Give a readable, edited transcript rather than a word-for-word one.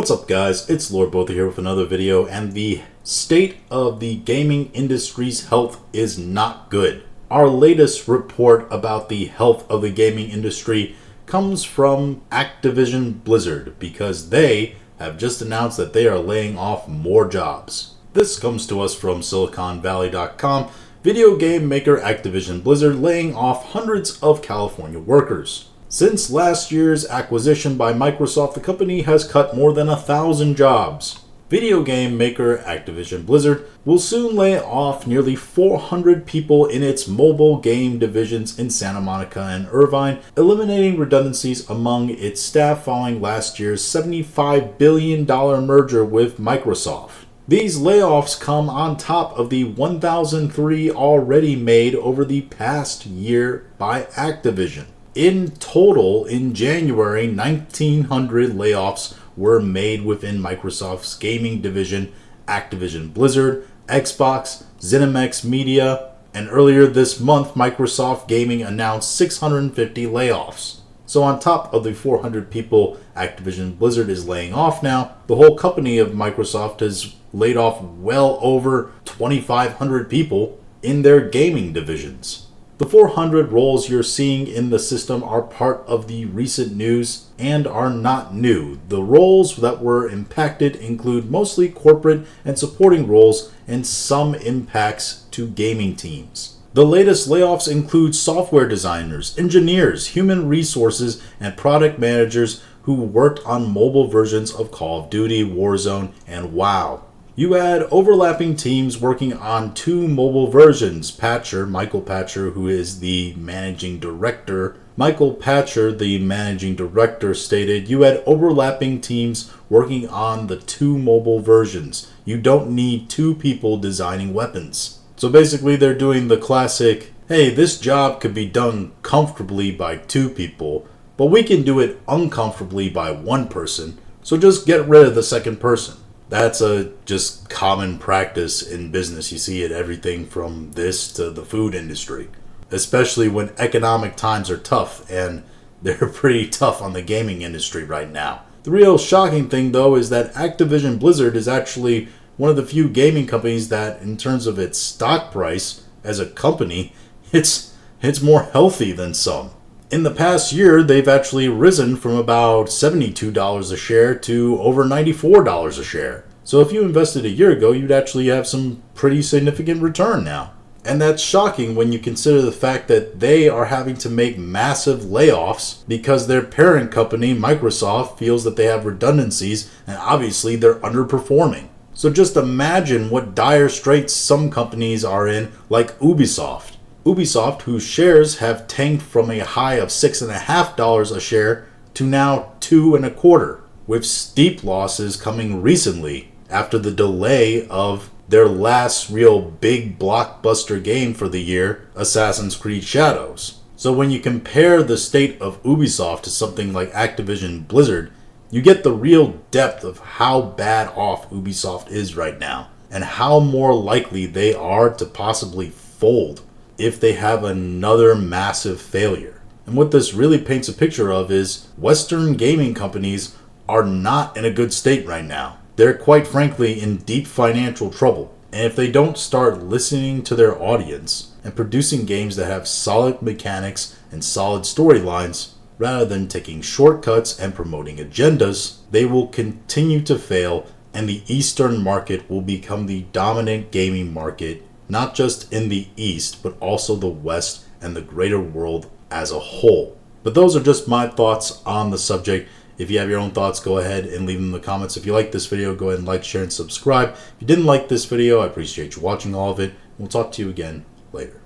What's up guys, it's Lord Botha here with another video, and the state of the gaming industry's health is not good. Our latest report about the health of the gaming industry comes from Activision Blizzard because they have just announced that they are laying off more jobs. This comes to us from SiliconValley.com, video game maker Activision Blizzard laying off hundreds of California workers. Since last year's acquisition by Microsoft, the company has cut more than 1,000 jobs. Video game maker Activision Blizzard will soon lay off nearly 400 people in its mobile game divisions in Santa Monica and Irvine, eliminating redundancies among its staff following last year's $75 billion merger with Microsoft. These layoffs come on top of the 1,003 already made over the past year by Activision. In total, in January, 1,900 layoffs were made within Microsoft's gaming division, Activision Blizzard, Xbox, ZeniMax Media, and earlier this month, Microsoft Gaming announced 650 layoffs. So on top of the 400 people Activision Blizzard is laying off now, the whole company of Microsoft has laid off well over 2,500 people in their gaming divisions. The 400 roles you're seeing in the system are part of the recent news and are not new. The roles that were impacted include mostly corporate and supporting roles and some impacts to gaming teams. The latest layoffs include software designers, engineers, human resources, and product managers who worked on mobile versions of Call of Duty, Warzone, and WoW. You had overlapping teams working on two mobile versions. Michael Patcher, who is the managing director, stated, "You had overlapping teams working on the two mobile versions. You don't need two people designing weapons." So basically they're doing the classic, hey, this job could be done comfortably by two people, but we can do it uncomfortably by one person, so just get rid of the second person. That's a just common practice in business. You see it everything from this to the food industry, especially when economic times are tough, and they're pretty tough on the gaming industry right now. The real shocking thing though is that Activision Blizzard is actually one of the few gaming companies that, in terms of its stock price as a company, it's more healthy than some. In the past year, they've actually risen from about $72 a share to over $94 a share. So if you invested a year ago, you'd actually have some pretty significant return now. And that's shocking when you consider the fact that they are having to make massive layoffs because their parent company, Microsoft, feels that they have redundancies and obviously they're underperforming. So just imagine what dire straits some companies are in, like Ubisoft. Ubisoft, whose shares have tanked from a high of $6.50 a share to now $2.25, with steep losses coming recently after the delay of their last real big blockbuster game for the year, Assassin's Creed Shadows. So when you compare the state of Ubisoft to something like Activision Blizzard, you get the real depth of how bad off Ubisoft is right now, and how more likely they are to possibly fold if they have another massive failure. And what this really paints a picture of is Western gaming companies are not in a good state right now. They're quite frankly in deep financial trouble. And if they don't start listening to their audience and producing games that have solid mechanics and solid storylines, rather than taking shortcuts and promoting agendas, they will continue to fail, and the Eastern market will become the dominant gaming market, not just in the East, but also the West and the greater world as a whole. But those are just my thoughts on the subject. If you have your own thoughts, go ahead and leave them in the comments. If you like this video, go ahead and like, share, and subscribe. If you didn't like this video, I appreciate you watching all of it. We'll talk to you again later.